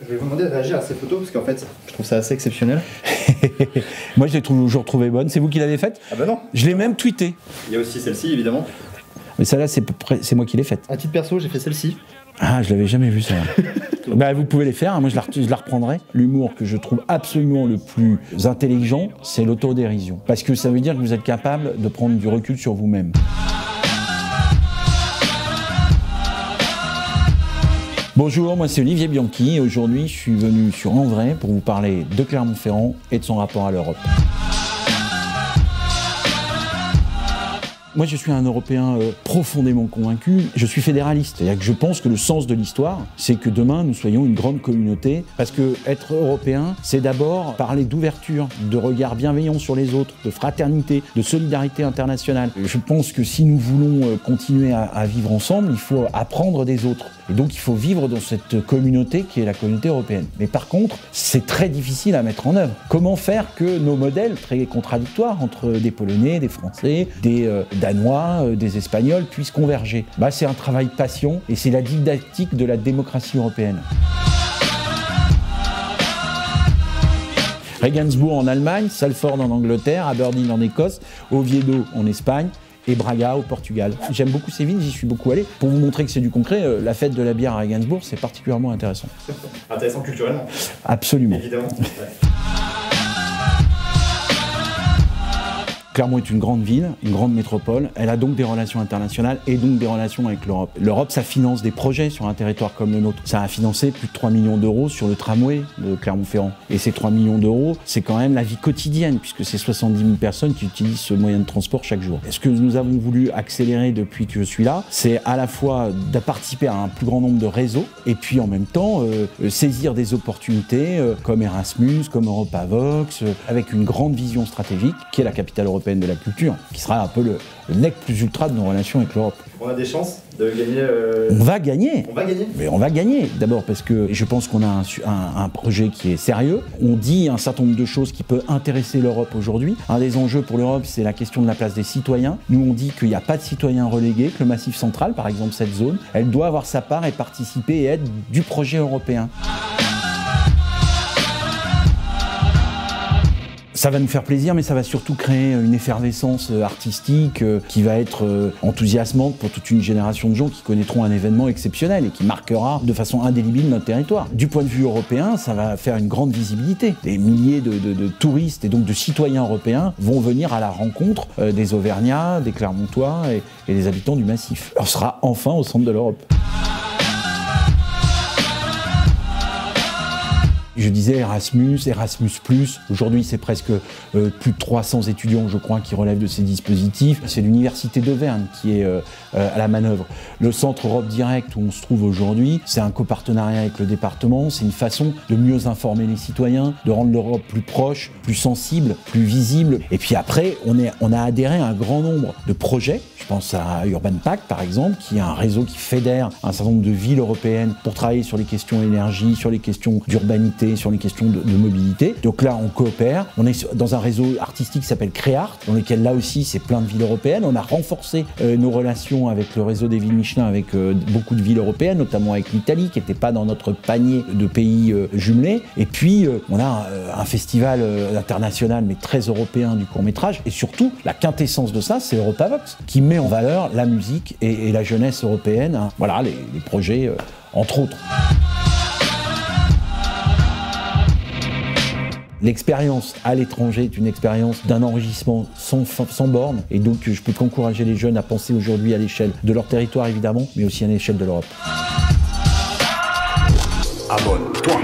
Je vais vous demander de réagir à ces photos parce qu'en fait, je trouve ça assez exceptionnel. Moi, je l'ai toujours trouvée bonne. C'est vous qui l'avez faite? Ah bah non. Je l'ai même tweetée. Il y a aussi celle-ci, évidemment. Mais celle-là, c'est moi qui l'ai faite. À titre perso, j'ai fait celle-ci. Ah, je l'avais jamais vue, ça. Bah, vous pouvez les faire, hein. Moi je la reprendrai. L'humour que je trouve absolument le plus intelligent, c'est l'autodérision. Parce que ça veut dire que vous êtes capable de prendre du recul sur vous-même. Bonjour, moi c'est Olivier Bianchi et aujourd'hui je suis venu sur En Vrai pour vous parler de Clermont-Ferrand et de son rapport à l'Europe. Moi, je suis un Européen profondément convaincu. Je suis fédéraliste. C'est-à-dire que je pense que le sens de l'histoire, c'est que demain, nous soyons une grande communauté. Parce que être européen, c'est d'abord parler d'ouverture, de regard bienveillant sur les autres, de fraternité, de solidarité internationale. Je pense que si nous voulons continuer à vivre ensemble, il faut apprendre des autres. Et donc, il faut vivre dans cette communauté qui est la communauté européenne. Mais par contre, c'est très difficile à mettre en œuvre. Comment faire que nos modèles très contradictoires entre des Polonais, des Français, des Danois, des Espagnols puissent converger? C'est un travail patient et c'est la didactique de la démocratie européenne. Regensburg en Allemagne, Salford en Angleterre, Aberdeen en Écosse, Oviedo en Espagne et Braga au Portugal. J'aime beaucoup ces villes, j'y suis beaucoup allé. Pour vous montrer que c'est du concret, la fête de la bière à Regensburg, c'est particulièrement intéressant. Intéressant culturellement. Absolument. Évidemment. Ouais. Clermont est une grande ville, une grande métropole. Elle a donc des relations internationales et donc des relations avec l'Europe. L'Europe, ça finance des projets sur un territoire comme le nôtre. Ça a financé plus de 3 millions d'euros sur le tramway de Clermont-Ferrand. Et ces 3 millions d'euros, c'est quand même la vie quotidienne, puisque c'est 70 000 personnes qui utilisent ce moyen de transport chaque jour. Et ce que nous avons voulu accélérer depuis que je suis là, c'est à la fois de participer à un plus grand nombre de réseaux, et puis en même temps, saisir des opportunités comme Erasmus, comme Europavox, avec une grande vision stratégique, qui est la capitale européenne de la culture, qui sera un peu le nec plus ultra de nos relations avec l'Europe. On a des chances de gagner On va gagner. On va gagner. Mais on va gagner. D'abord parce que je pense qu'on a un projet qui est sérieux. On dit un certain nombre de choses qui peuvent intéresser l'Europe aujourd'hui. Un des enjeux pour l'Europe, c'est la question de la place des citoyens. Nous, on dit qu'il n'y a pas de citoyens relégués, que le Massif central, par exemple cette zone, elle doit avoir sa part et participer et être du projet européen. Ça va nous faire plaisir, mais ça va surtout créer une effervescence artistique qui va être enthousiasmante pour toute une génération de gens qui connaîtront un événement exceptionnel et qui marquera de façon indélébile notre territoire. Du point de vue européen, ça va faire une grande visibilité. Des milliers de touristes et donc de citoyens européens vont venir à la rencontre des Auvergnats, des Clermontois et des habitants du Massif. On sera enfin au centre de l'Europe. Je disais Erasmus, aujourd'hui c'est presque plus de 300 étudiants je crois qui relèvent de ces dispositifs. C'est l'université d'Auvergne qui est à la manœuvre. Le centre Europe Direct où on se trouve aujourd'hui, c'est un copartenariat avec le département, c'est une façon de mieux informer les citoyens, de rendre l'Europe plus proche, plus sensible, plus visible. Et puis après, on a adhéré à un grand nombre de projets. Je pense à Urban Pact par exemple, qui est un réseau qui fédère un certain nombre de villes européennes pour travailler sur les questions énergie, sur les questions d'urbanité, sur les questions de mobilité. Donc là, on coopère. On est dans un réseau artistique qui s'appelle Créart, dans lequel là aussi, c'est plein de villes européennes. On a renforcé nos relations avec le réseau des villes Michelin, avec beaucoup de villes européennes, notamment avec l'Italie, qui n'était pas dans notre panier de pays jumelés. Et puis, on a un festival international, mais très européen du court-métrage. Et surtout, la quintessence de ça, c'est Europavox, qui met en valeur la musique et la jeunesse européenne. Voilà, les projets, entre autres. L'expérience à l'étranger est une expérience d'un enrichissement sans borne. Et donc, je peux qu'encourager les jeunes à penser aujourd'hui à l'échelle de leur territoire, évidemment, mais aussi à l'échelle de l'Europe. Abonne-toi.